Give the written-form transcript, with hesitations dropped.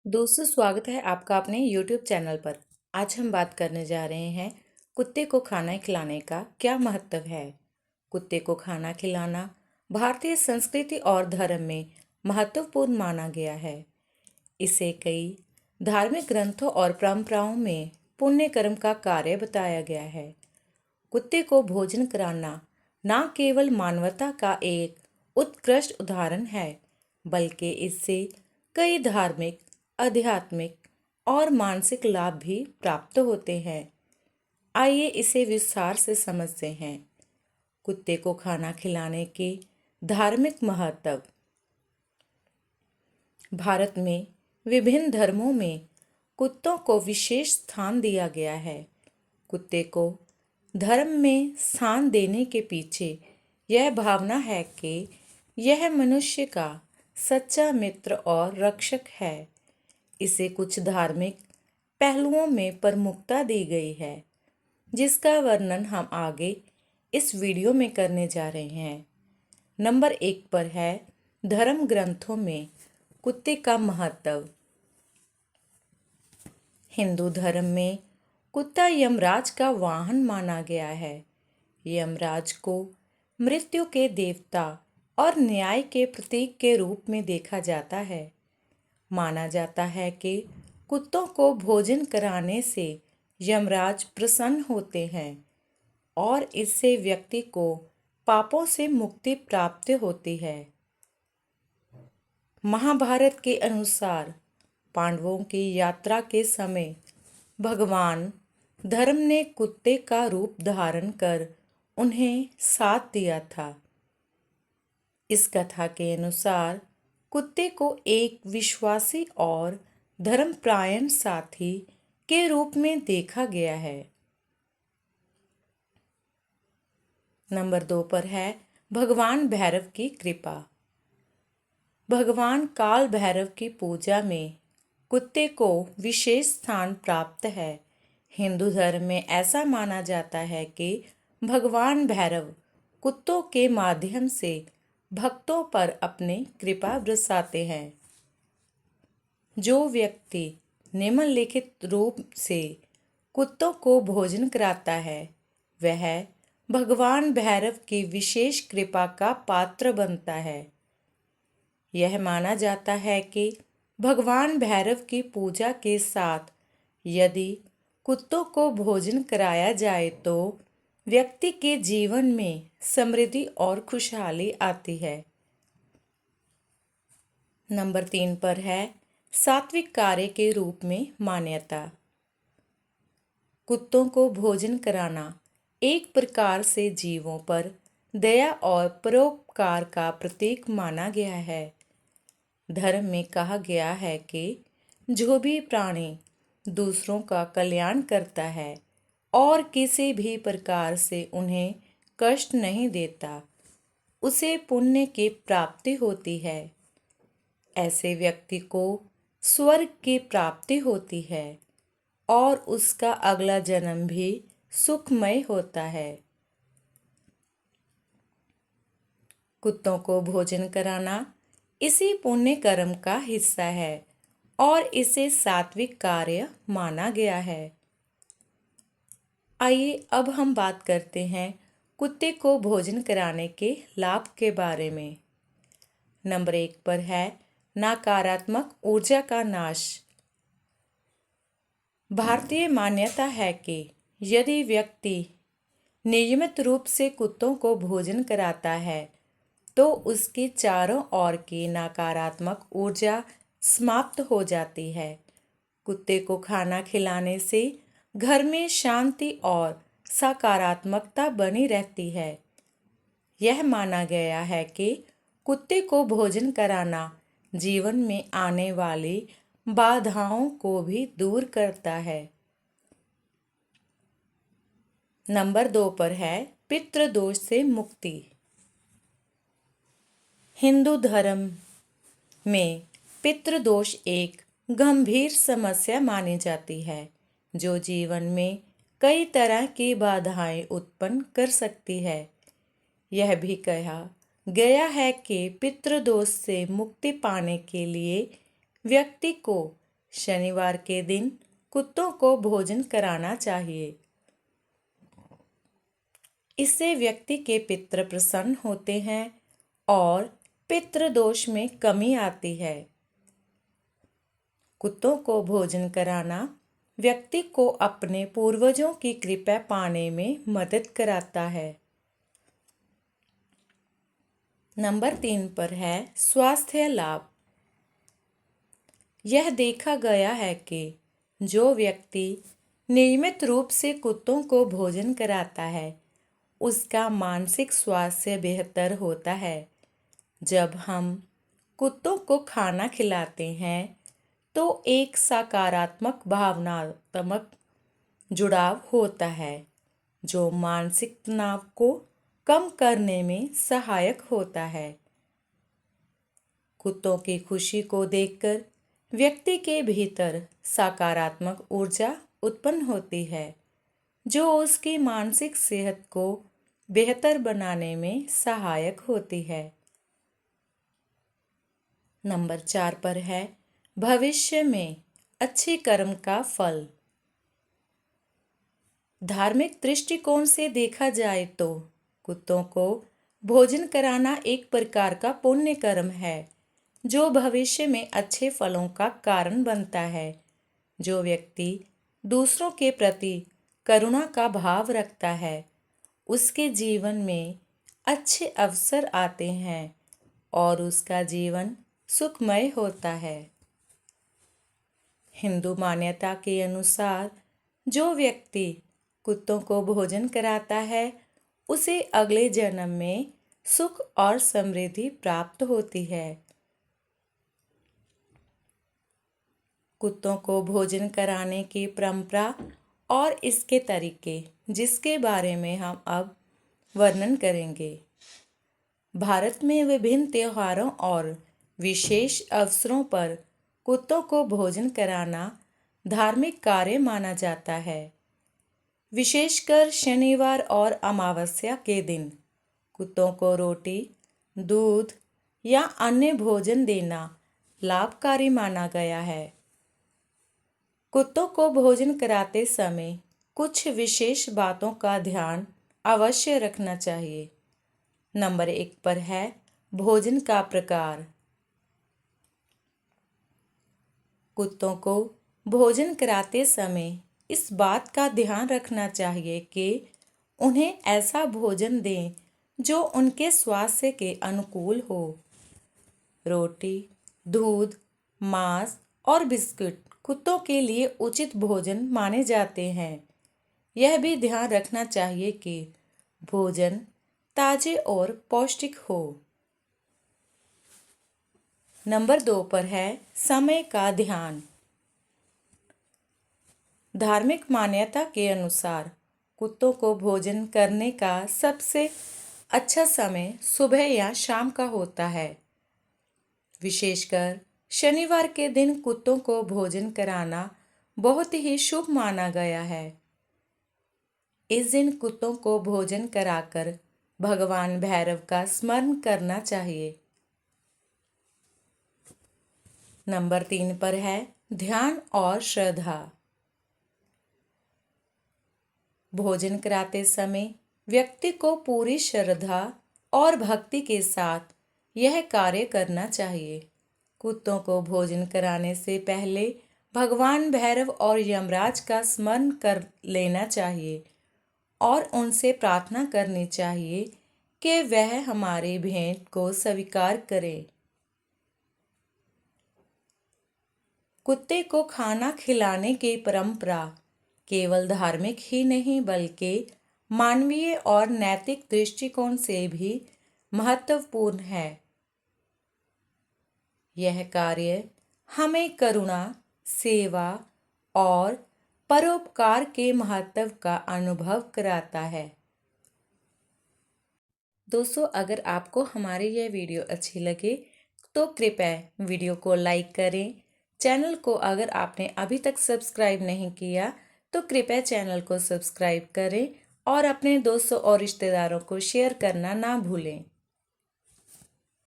दोस्तों, स्वागत है आपका अपने YouTube चैनल पर। आज हम बात करने जा रहे हैं कुत्ते को खाना खिलाने का क्या महत्व है। कुत्ते को खाना खिलाना भारतीय संस्कृति और धर्म में महत्वपूर्ण माना गया है। इसे कई धार्मिक ग्रंथों और परंपराओं में पुण्य कर्म का कार्य बताया गया है। कुत्ते को भोजन कराना न केवल मानवता का एक उत्कृष्ट उदाहरण है, बल्कि इससे कई धार्मिक, आध्यात्मिक और मानसिक लाभ भी प्राप्त होते हैं। आइए इसे विस्तार से समझते हैं। कुत्ते को खाना खिलाने के धार्मिक महत्व। भारत में विभिन्न धर्मों में कुत्तों को विशेष स्थान दिया गया है। कुत्ते को धर्म में स्थान देने के पीछे यह भावना है कि यह मनुष्य का सच्चा मित्र और रक्षक है। इसे कुछ धार्मिक पहलुओं में प्रमुखता दी गई है, जिसका वर्णन हम आगे इस वीडियो में करने जा रहे हैं। नंबर 1 पर है धर्म ग्रंथों में कुत्ते का महत्व। हिंदू धर्म में कुत्ता यमराज का वाहन माना गया है। यमराज को मृत्यु के देवता और न्याय के प्रतीक के रूप में देखा जाता है। माना जाता है कि कुत्तों को भोजन कराने से यमराज प्रसन्न होते हैं और इससे व्यक्ति को पापों से मुक्ति प्राप्त होती है। महाभारत के अनुसार पांडवों की यात्रा के समय भगवान धर्म ने कुत्ते का रूप धारण कर उन्हें साथ दिया था। इस कथा के अनुसार कुत्ते को एक विश्वासी और धर्मपरायण साथी के रूप में देखा गया है। नंबर 2 पर है भगवान भैरव की कृपा। भगवान काल भैरव की पूजा में कुत्ते को विशेष स्थान प्राप्त है। हिंदू धर्म में ऐसा माना जाता है कि भगवान भैरव कुत्तों के माध्यम से भक्तों पर अपनी कृपा बरसाते हैं। जो व्यक्ति निम्नलिखित रूप से कुत्तों को भोजन कराता है, वह भगवान भैरव की विशेष कृपा का पात्र बनता है। यह माना जाता है कि भगवान भैरव की पूजा के साथ यदि कुत्तों को भोजन कराया जाए तो व्यक्ति के जीवन में समृद्धि और खुशहाली आती है। नंबर 3 पर है सात्विक कार्य के रूप में मान्यता। कुत्तों को भोजन कराना एक प्रकार से जीवों पर दया और परोपकार का प्रतीक माना गया है। धर्म में कहा गया है कि जो भी प्राणी दूसरों का कल्याण करता है और किसी भी प्रकार से उन्हें कष्ट नहीं देता, उसे पुण्य की प्राप्ति होती है। ऐसे व्यक्ति को स्वर्ग की प्राप्ति होती है और उसका अगला जन्म भी सुखमय होता है। कुत्तों को भोजन कराना इसी पुण्य कर्म का हिस्सा है और इसे सात्विक कार्य माना गया है। आइए अब हम बात करते हैं कुत्ते को भोजन कराने के लाभ के बारे में। नंबर 1 पर है नकारात्मक ऊर्जा का नाश। भारतीय मान्यता है कि यदि व्यक्ति नियमित रूप से कुत्तों को भोजन कराता है तो उसकी चारों ओर की नकारात्मक ऊर्जा समाप्त हो जाती है। कुत्ते को खाना खिलाने से घर में शांति और सकारात्मकता बनी रहती है। यह माना गया है कि कुत्ते को भोजन कराना जीवन में आने वाली बाधाओं को भी दूर करता है। नंबर 2 पर है पितृदोष से मुक्ति। हिंदू धर्म में पितृदोष एक गंभीर समस्या मानी जाती है, जो जीवन में कई तरह की बाधाएं उत्पन्न कर सकती है। यह भी कहा गया है कि पितृदोष से मुक्ति पाने के लिए व्यक्ति को शनिवार के दिन कुत्तों को भोजन कराना चाहिए। इससे व्यक्ति के पितृ प्रसन्न होते हैं और पितृदोष में कमी आती है। कुत्तों को भोजन कराना व्यक्ति को अपने पूर्वजों की कृपा पाने में मदद कराता है। नंबर 3 पर है स्वास्थ्य लाभ। यह देखा गया है कि जो व्यक्ति नियमित रूप से कुत्तों को भोजन कराता है उसका मानसिक स्वास्थ्य बेहतर होता है। जब हम कुत्तों को खाना खिलाते हैं तो एक सकारात्मक भावनात्मक जुड़ाव होता है जो मानसिक तनाव को कम करने में सहायक होता है। कुत्तों की खुशी को देखकर व्यक्ति के भीतर सकारात्मक ऊर्जा उत्पन्न होती है जो उसकी मानसिक सेहत को बेहतर बनाने में सहायक होती है। नंबर 4 पर है भविष्य में अच्छे कर्म का फल। धार्मिक दृष्टिकोण से देखा जाए तो कुत्तों को भोजन कराना एक प्रकार का पुण्य कर्म है जो भविष्य में अच्छे फलों का कारण बनता है। जो व्यक्ति दूसरों के प्रति करुणा का भाव रखता है उसके जीवन में अच्छे अवसर आते हैं और उसका जीवन सुखमय होता है। हिंदू मान्यता के अनुसार जो व्यक्ति कुत्तों को भोजन कराता है उसे अगले जन्म में सुख और समृद्धि प्राप्त होती है। कुत्तों को भोजन कराने की परंपरा और इसके तरीके जिसके बारे में हम अब वर्णन करेंगे। भारत में विभिन्न त्योहारों और विशेष अवसरों पर कुत्तों को भोजन कराना धार्मिक कार्य माना जाता है। विशेषकर शनिवार और अमावस्या के दिन कुत्तों को रोटी, दूध या अन्य भोजन देना लाभकारी माना गया है। कुत्तों को भोजन कराते समय कुछ विशेष बातों का ध्यान अवश्य रखना चाहिए। नंबर 1 पर है भोजन का प्रकार। कुत्तों को भोजन कराते समय इस बात का ध्यान रखना चाहिए कि उन्हें ऐसा भोजन दें जो उनके स्वास्थ्य के अनुकूल हो। रोटी, दूध, मांस और बिस्कुट कुत्तों के लिए उचित भोजन माने जाते हैं। यह भी ध्यान रखना चाहिए कि भोजन ताजे और पौष्टिक हो। नंबर 2 पर है समय का ध्यान। धार्मिक मान्यता के अनुसार कुत्तों को भोजन करने का सबसे अच्छा समय सुबह या शाम का होता है। विशेषकर शनिवार के दिन कुत्तों को भोजन कराना बहुत ही शुभ माना गया है। इस दिन कुत्तों को भोजन कराकर भगवान भैरव का स्मरण करना चाहिए। नंबर 3 पर है ध्यान और श्रद्धा। भोजन कराते समय व्यक्ति को पूरी श्रद्धा और भक्ति के साथ यह कार्य करना चाहिए। कुत्तों को भोजन कराने से पहले भगवान भैरव और यमराज का स्मरण कर लेना चाहिए और उनसे प्रार्थना करनी चाहिए कि वह हमारी भेंट को स्वीकार करें। कुत्ते को खाना खिलाने की परंपरा केवल धार्मिक ही नहीं बल्कि मानवीय और नैतिक दृष्टिकोण से भी महत्वपूर्ण है। यह कार्य हमें करुणा, सेवा और परोपकार के महत्व का अनुभव कराता है। दोस्तों, अगर आपको हमारी यह वीडियो अच्छी लगे तो कृपया वीडियो को लाइक करें। चैनल को अगर आपने अभी तक सब्सक्राइब नहीं किया तो कृपया चैनल को सब्सक्राइब करें और अपने दोस्तों और रिश्तेदारों को शेयर करना ना भूलें।